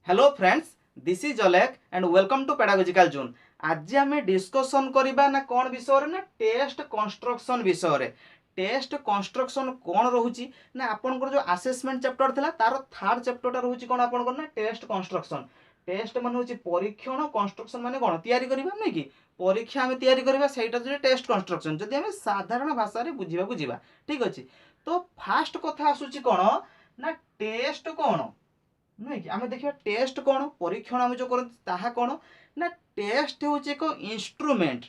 Hello friends, this is Alekh and welcome to pedagogical zone. आज आम discussion करबा ना कौन विषय ना टेस्ट कंस्ट्रक्शन विषय। टेस्ट कंस्ट्रक्शन कौन रोची ना आपनकर जो असेसमेंट चैप्टर थिला तार थर्ड चैप्टरटा रोची कौन आपनकर ना टेस्ट कंस्ट्रक्शन। टेस्ट माने होची परीक्षण, कंस्ट्रक्शन माने कौन तैयारी करबा नै कि परीक्षा आमे तैयारी करबा सेटा जे टेस्ट कंस्ट्रक्शन जदि आमे साधारण भाषा रे बुझिबा बुझिबा ठीक अछि। तो फास्ट कथा आसुची कौन ना टेस्ट कौन नुहे कि आम देखा टेस्ट कौन परीक्षण आम जो करते कौन ना टेस्ट हूँ एक इंस्ट्रूमेंट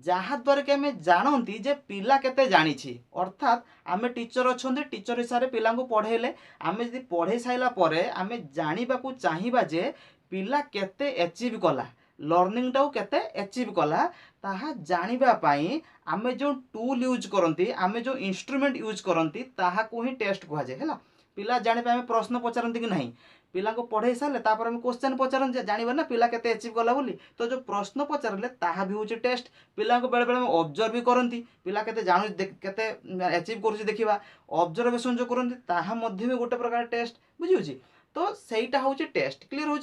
जहाद्वारा कि आम जानती जे पिला केते जानी अर्थात आम टीचर अच्छा टीचर हिसाब से पिला पढ़ेले आम जब पढ़े सारा पर आम जानवा चाहिए जे पिला केते अचीव कला लर्निंग टाऊ केते अचीव कला ताहा जानिबापाई आम जो टूल यूज करती आम जो इंस्ट्रूमेंट यूज करती ताहा को ही टेस्ट कहुए है। पिला जाने आम प्रश्न पचारती कि नहीं पिला को पढ़े सारे आम क्वेश्चन पचार जानवर ना पिला केते अचीव कला बोली तो जो प्रश्न पचारे ताहा भी हूँ टेस्ट पिला बेले बेले ऑब्जर्व भी करती पिला केते जानू केते अचीव कर देखा ऑब्जर्वेशन जो करती ताहा मध्य भी गोटे प्रकार टेस्ट बुझी तो सहीटा हूँ टेस्ट क्लीयर हो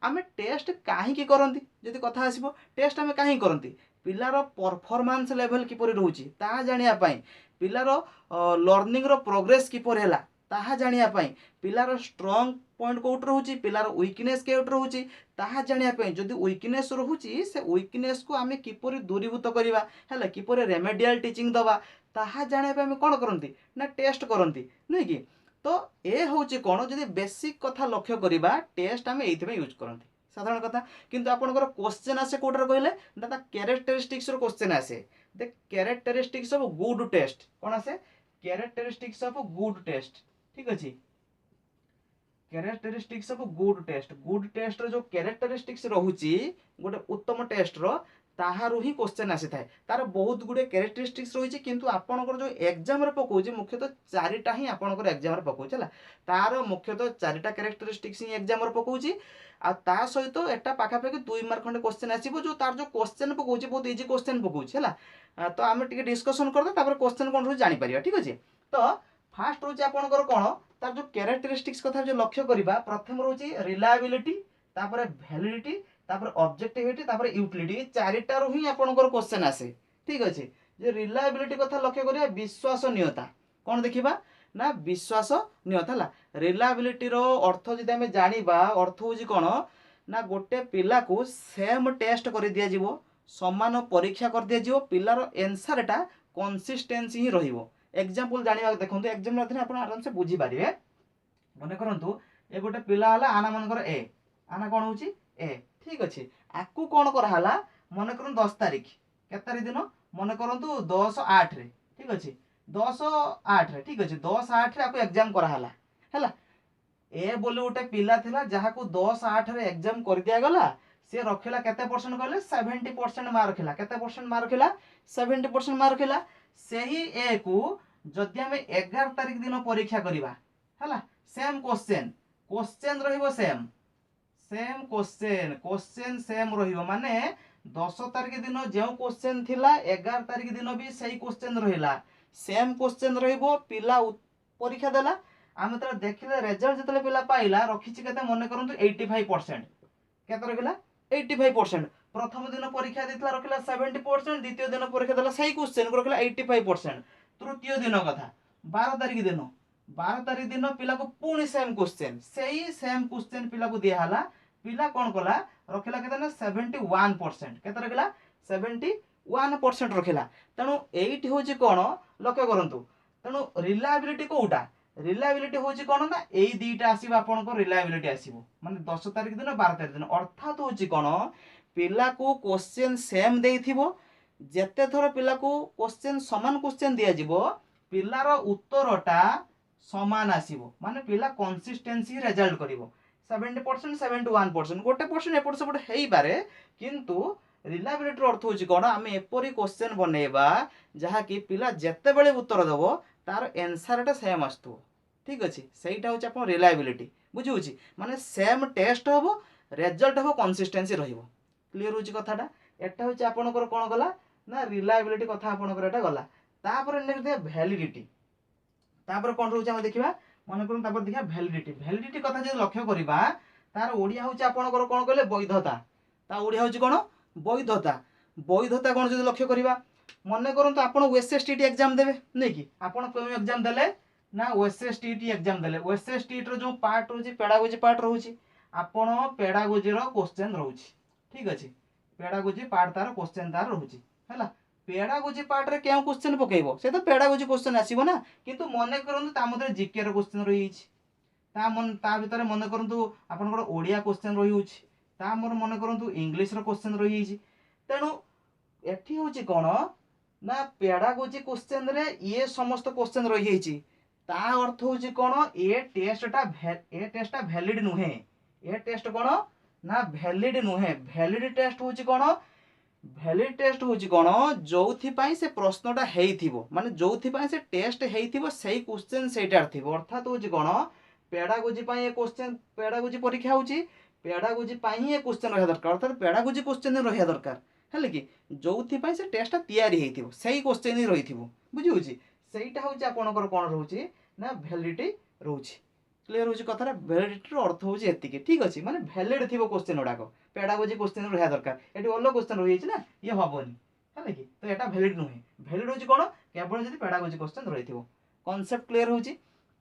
आम टेस्ट कहीं करती जदि कथा आसो टेस्ट आम कहीं करती पिलार परफॉर्मेंस लेवल किपर रोचे ताहा जानापी पिलार लर्निंग प्रोग्रेस किपर है ताहा जानापी पिलार स्ट्रंग पॉइंट कौट रोचे पिलार वीकनेस कौट रोचे ताहा जानापी जदि वीकनेस रोचे से वीकनेस को आम किपर दूरीभूत करवा है किपर रेमेडियल टीचिंग दवा ताहा जानापी आम कौन करती ना टेस्ट करती नुहे कि तो ए हूँ कौन जदि बेसिक कथा लक्ष्य करवा टेस्ट आम ये यूज करती साधारण कथा किंतु आपनकर क्वेश्चन आसे कोटर कहले द कैरेक्टरिस्टिक्स रो क्वेश्चन आसे the characteristics of good test कौन आसे कैरेक्टरिस्टिक्स ऑफ गुड टेस्ट ठीक अछि कैरेक्टरिस्टिक्स ऑफ गुड टेस्ट रो जो कैरेक्टरिस्टिक्स रहूची गोटे उत्तम टेस्ट रो ताहारु ही क्वेश्चन आसी थाए तार बहुत गुडे कैरेक्टरिस्टिक्स रही किंतु आपनकर जो एग्जाम रे पकाउची मुख्यतः चारिटा ही आपनकर एग्जाम रे पकाउची हला तार मुख्यतः चारिटा कैरेक्टरिस्टिक्स ही एग्जाम रे पकाउची आ ता सहित एटा पाखापाखि 2 मार्क खंडे क्वेश्चन आसीबो जो तार जो क्वेश्चन पकाउची बहुत इजी क्वेश्चन पकाउची हला तो आमे टिके डिस्कशन करदे तापर क्वेश्चन कोन रही जानि परिया ठीक अछि। तो फास्ट होची आपनकर कोन तार जो कैरेक्टरिस्टिक्स कथा जो लक्ष्य करिबा प्रथम रहूची रिलायबिलिटी तापर वैलिडिटी तापर ऑब्जेक्टिविटी तापर यूटिलिटी चारिटा रो ही आपनकर क्वेश्चन आसे ठीक अछि। जे रिलायबिलिटी कथा लक्ष्य करिया विश्वसनीयता कोन देखिबा ना विश्वसनीयता हला रिलायबिलिटी रो अर्थ जदि हमें जानिबा अर्थ होची कोन ना गोटे पिला को सेम टेस्ट कर दिया जीवो समान परीक्षा कर दिया जीवो पिलार आंसरटा कंसिस्टेंसी ही रहिबो एग्जांपल जानिबा देखंतु एग्जाम माध्यम आपण आराम से बुझी पारिबे मने करंतु ए गोटे पिला हला आना मनकर ए आना कोन होची ए ठीक अछि आकु कोन कर हला मने करन 10 तारिख के तारिख दिन मने करंतु 10/8 रे ठीक अछि 10/8 रे ठीक अछि 10/8 रे आकु एग्जाम कर हला हला ए बोले गोटे पिला थिला जहा को 10/8 रे एग्जाम कर दिया गला से रखिला केते परसेंट कहले 70% मार्क रखिला केते परसेंट मार्क रखिला 70% मार्क रखिला सेही ए को जदि हमें 11 तारिख दिन परीक्षा करिबा हला सेम क्वेश्चन रहिबो सेम क्वेश्चन सेम रहिबो माने 10 तारिख दिन जो क्वेश्चन थिला 11 तारिख दिन भी सही क्वेश्चन रहिला सेम क्वेश्चन रहिबो पिला परीक्षा देला आम तो देखिले रिजल्ट जितले पिला पाइला रखिछि केते मने करंतु 85% केते रखिला 85% प्रथम दिन परीक्षा देतला रखिला 70% द्वितीय दिन परीक्षा देला सही क्वेश्चन को रखिला 85% तृतीय दिन कथा 12 तारिख दिन पिला को पुणी सेम क्वेश्चन पिला को दिया हला पिला कोन कला रखिला केते ना 71% केते रखिला 71% रखिला तणु एइट होची कोन लक्ष्य करंतु तणु रिलायबिलिटी कोउटा रिलायबिलिटी होची कोन ना एई दुईटा आसीबा आपन को रिलायबिलिटी आसीबो माने 10 तारिख दिन 12 तारिख दिन अर्थात होची कोन पिला को क्वेश्चन सेम देइथिबो जेते थोर पिला को क्वेश्चन समान क्वेश्चन दिया जिवो पिलार उत्तरटा समान आसीबो माने पिला कंसिस्टेंसी रिजल्ट करिवो 70% 71% गोटे परसेंट एपट सेपट हेई पारे किंतु रिलायबिलिटी अर्थ होची कोन आमे एपरी क्वेश्चन बनेबा जहा कि पिला जेते बेले उत्तर देबो तार आंसरटा सेम आस्तु ठीक अछि सेइटा होची अपन रिलायबिलिटी बुझी होची माने सेम टेस्ट होबो रिजल्ट होबो कंसिस्टेंसी रहिबो क्लियर होची कथाटा एटा होची आपनकर कोन गला ना रिलायबिलिटी कथा आपनकर एटा गला तापर नेक्स्ट वैलिडिटी तापर कोन रहउची हम देखिबा मन करन तापर देखिबा वैलिडिटी कथा जे लक्ष्य करिबा तार ओडिया होची आपनकर कोन कहले वैधता ता ओडिया होची कोन वैधता वैधता कोन जदि लक्ष्य करिवा मने करंतु आपण ओएसएसटीटी एग्जाम देबे नै कि आपण कोन एग्जाम देले ना ओएसएसटीटी एग्जाम देले ओएसएसटीटी रो जो पार्ट होची पेडागोजी पार्ट रहूची आपण पेडागोजी रो क्वेश्चन रहूची ठीक अछि पेडागोजी पार्ट तार क्वेश्चन तार रहूची हैला पेडागोजी पार्ट रे केउ क्वेश्चन पकेइबो से तो पेडागोजी क्वेश्चन आसीबो ना किंतु मने करंतु ता मध्ये जीके रो क्वेश्चन रही छि ता भितर मने करंतु आपनकर ओडिया क्वेश्चन रही होछि ता मोर मने करंतु इंग्लिश रो क्वेश्चन रही छि तेनु एठी होछि कोन ना पेडागोजी क्वेश्चन रे ये समस्त क्वेश्चन रही छि ता अर्थ होछि कोन ए टेस्टटा वैलिड नुहे ए टेस्ट कोन ना वैलिड नुहे वैलिड टेस्ट होछि कोन वैलिड टेस्ट होछि कोन जोथि पई से प्रश्नटा हेइथिबो माने जोथि पई से टेस्ट हेइथिबो सेही क्वेश्चन सेटार थिबो अर्थात होछि कोन पेडागोजी पई ए क्वेश्चन पेडागोजी परीक्षा होछि पेडागोजी पई ए क्वेश्चन रहया दरकार अर्थात पेडागोजी क्वेश्चन रहया दरकार हेले कि जोथि पई से टेस्टटा तयारी हेइथिबो सेही क्वेश्चन ही रहिथिबो बुझि होछि सेहीटा होछि आपनकर कोन रहउछि ना वैलिडिटी रहउछि क्लियर होछि कथारा वैलिडिटी रो अर्थ होछि एतिके ठीक अछि माने वैलिड थिबो क्वेश्चन उडाको पेडागोजी क्वेश्चन रहया दरकार एटी अलग क्वेश्चन रहि छि ना ये हबोनी हेले कि तो एटा वैलिड नुहे वैलिड होछि कोन केवल जदि पेडागोजी क्वेश्चन रहिथिबो कांसेप्ट क्लियर होछि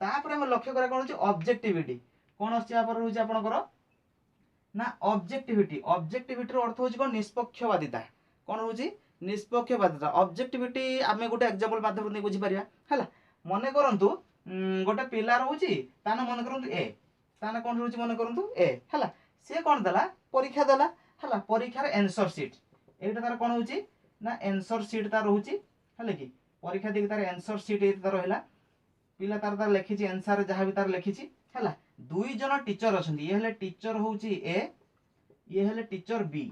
तापर हम लक्ष्य करा कोन होछि ऑब्जेक्टिविटी कोन अछि या पर होछि आपनकर ना ऑब्जेक्टिविटी रो अर्थ होछि कोन निष्पक्षवादिता कोन होछि निष्पक्षवादिता ऑब्जेक्टिविटी आमे गोटे एग्जांपल माध्यम नै बुझि परिया हला मने करंतु गोटे पिला रहउछि ताना मने करंतु ए ताना कोन रहउछि मने करंतु ए हला से कोन देला परीक्षा देला हला परीक्षार आंसर शीट एटा तार कोन होछि ना आंसर शीट तार रहउछि हले कि परीक्षा देख तार आंसर शीट ए तार रहला पिला तार तार लिखिछि आंसर जहा भी तार लिखिछि हला दुई जन टीचर अछंती ये हले टीचर होउछि ए ये हले टीचर बी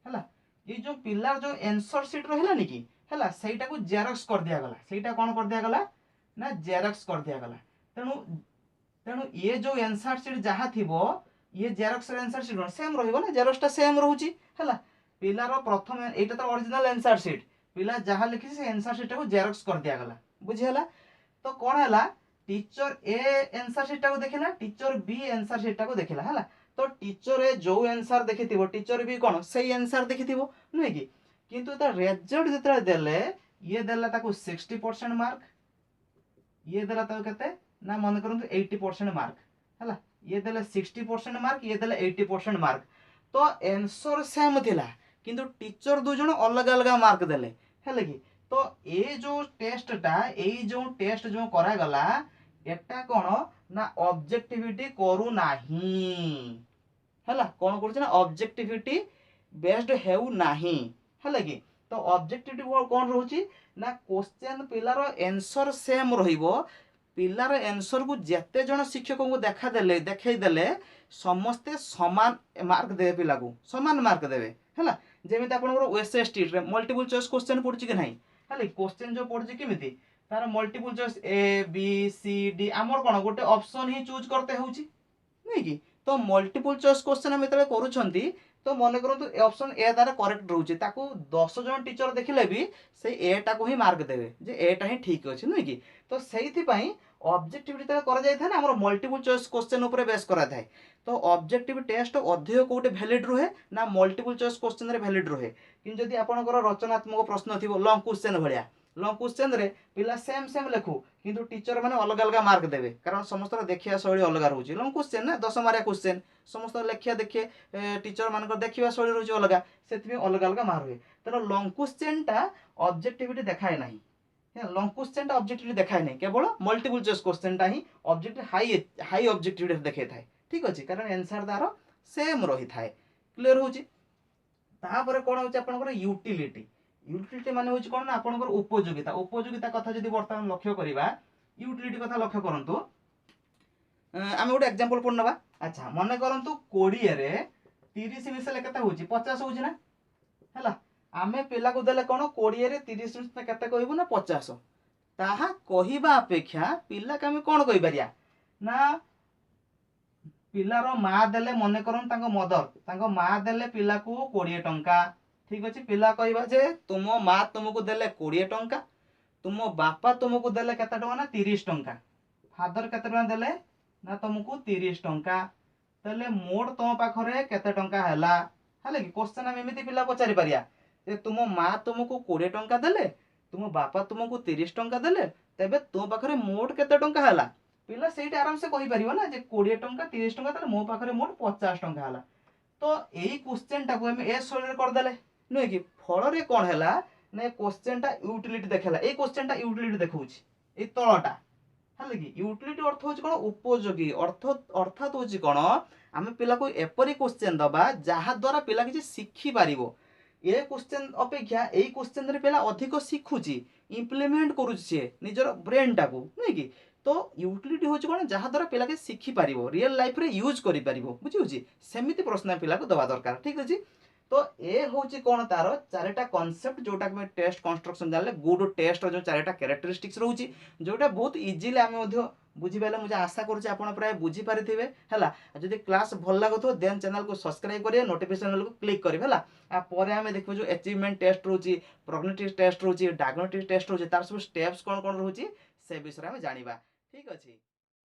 हला ये जो पिलार जो आंसर शीट रहला नि कि हला सेटा को जेरॉक्स कर दिया गला सेटा कोन कर दिया गला ना जेरॉक्स कर दिया गला तेनु तेनु ये जो आंसर शीट जहा थिबो ये जेरॉक्स आंसर शीट सेम रहिबो ना जेरॉक्सटा सेम रहउछि हला पिलार प्रथम एटा तो ओरिजिनल आंसर शीट पिला जहा लिखि से आंसर शीट को जेरॉक्स कर दिया गला बुझि हला तो कोन हला टीचर ए आंसर शीट को देखिला टीचर बी आंसर शीट को देखिला हला तो टीचर ए जो आंसर देखिथिबो टीचर बी कोन सही आंसर देखिथिबो नै कि किंतु ता रिजल्ट जतरा देले ये देला ताको 60% मार्क ये देला ताको केते ना मन करंतु 80% मार्क हला ये देले 60% मार्क ये देले 80% मार्क तो आंसर सेम थिला किंतु टीचर दु जण अलग अलग मार्क देले हले कि तो ए जो टेस्ट जो करा गला एटा कोन ना ऑब्जेक्टिविटी करू नाही हला कोन करछ ना ऑब्जेक्टिविटी बेस्ड हेउ नाही हला कि तो ऑब्जेक्टिविटी कोन रहउची ना क्वेश्चन पिलार आंसर सेम रहिबो पिलार आंसर को जेते जण शिक्षक को देखै देले समस्ते समान मार्क देबे पिला को समान मार्क देबे हला जेमिति आपनकर ओएसएसटी रे मल्टीपल चॉइस क्वेश्चन पडुची कि नाही हला क्वेश्चन जो पडुची किमिति तार multiple choice A B C D हमर कोन गोटे ऑप्शन ही चूज करते होउची नै कि तो मल्टीपल चॉइस क्वेश्चन हम एतले करूछंती तो मन करंतु ऑप्शन ए तार करेक्ट रहउची ताकू 10 जण टीचर देखिले भी से ए टा को ही मार्क देबे जे ए टा ही ठीक अछि नै कि तो सेहिथि पई ऑब्जेक्टिविटी त करा जाय था ना हमर मल्टीपल चॉइस क्वेश्चन ऊपर बेस करा थाए तो ऑब्जेक्टिव टेस्ट अधिक कोटे वैलिड रहे ना मल्टीपल चॉइस क्वेश्चन रे वैलिड रहे कि जदि आपनकर रचनात्मक प्रश्न थिबो लॉन्ग क्वेश्चन भलिया लॉन्ग क्वेश्चन रे पिला सेम सेम लेखु किंतु टीचर माने अलग अलग मार्क देबे कारण समस्त देखिया शैली अलग रहउची लॉन्ग क्वेश्चन ना 10 मार्क क्वेश्चन समस्त लेखिया देखिए टीचर मानकर देखिया शैली रहउची अलग सेति अलग अलग मार्क हुए त लॉन्ग क्वेश्चन टा ऑब्जेक्टिविटी देखाय नाही लॉन्ग क्वेश्चन टा ऑब्जेक्टिविटी देखाय नाही केवल मल्टीपल चॉइस क्वेश्चन टा ही ऑब्जेक्टिव हाई ऑब्जेक्टिविटी देखाय थाए ठीक अछि कारण आंसर दारो सेम रही थाए क्लियर होची तापर कोन होची आपनकर यूटिलिटी माने होची कोन ना आपनकर उपयोगिता कथा जदि वर्तमान लक्ष्य करिबा यूटिलिटी कथा लक्ष्य करंतु आमे गोटे एग्जांपल पढनबा अच्छा मने करंतु 20 रे 30 मिसले केते होची 50 होची ना हला आमे पिला को देले कोन 20 रे 30 मिसले केते कहबो ना 50 ताहा कहिबा अपेक्षा पिला के आमे कोन कहि परिया ना पिलार मा देले मने करन तांको मा देले पिला को 20 टंका ठीक अछि पिला कहबा जे तुमो मा तुमको देले 20 टंका तुमो बापा तुमको देले केते टंका ना 30 टंका फादर केते टंका देले ना तुमको 30 टंका ताले मोट तुम पाखरे केते टंका हैला हले कि क्वेश्चन हम एमिति पिला पचारि परिया जे तुम माँ तुमको 20 टंका देले तुम बापा तुमको 30 टंका देले तेबे तुम पाखरे मोट केते टंका हैला पिला सेठी आराम से कहि परिबो ना जे 20 टंका 30 टंका ताले मो पाखरे मोट 50 टंका हैला तो एई क्वेश्चन टाको हम ए शैली कर देले नुहे कि फल रे कोन हैला ने क्वेश्चन टा यूटिलिटी देखेला ए क्वेश्चन टा यूटिलिटी देखौछि ए तळटा हले कि यूटिलिटी अर्थ होछि कोन उपयोगी अर्थ अर्थात होछि कोन आमे पिला को एपरी क्वेश्चन दबा जहा द्वारा पिला किछि शिखि पारिबो ए क्वेश्चन अपेक्षा ए क्वेश्चन रे पिला अधिक शिखुछि इम्प्लीमेंट करूछि से निजर ब्रेन टाको नै कि तो यूटिलिटी होछि कोन जहा द्वारा पिला के शिखि पारिबो रियल लाइफ रे यूज करि पारिबो बुझि होछि सेमिति प्रश्न पिला को दबा दरकार ठीक अछि तो ए होछि कोन तार चारिटा कांसेप्ट जोटा में टेस्ट कंस्ट्रक्शन जानले गुड टेस्ट जो चारिटा कैरेक्टरिस्टिक्स रहउछि जोटा बहुत इजीली आमे मध्य बुझी पाले मुझे आशा करूछि आपण प्राय बुझी पारिथिबे हला जदि क्लास भल लागथो देन चैनल को सब्सक्राइब करिए नोटिफिकेशन बेल को क्लिक करिवे हला आ परे आमे देखबो जो अचीवमेंट टेस्ट रहउछि प्रोग्निटिव टेस्ट रहउछि डायग्नोस्टिक टेस्ट रहउछि तार सब स्टेप्स कोन कोन रहउछि से विषय में जानिबा ठीक अछि।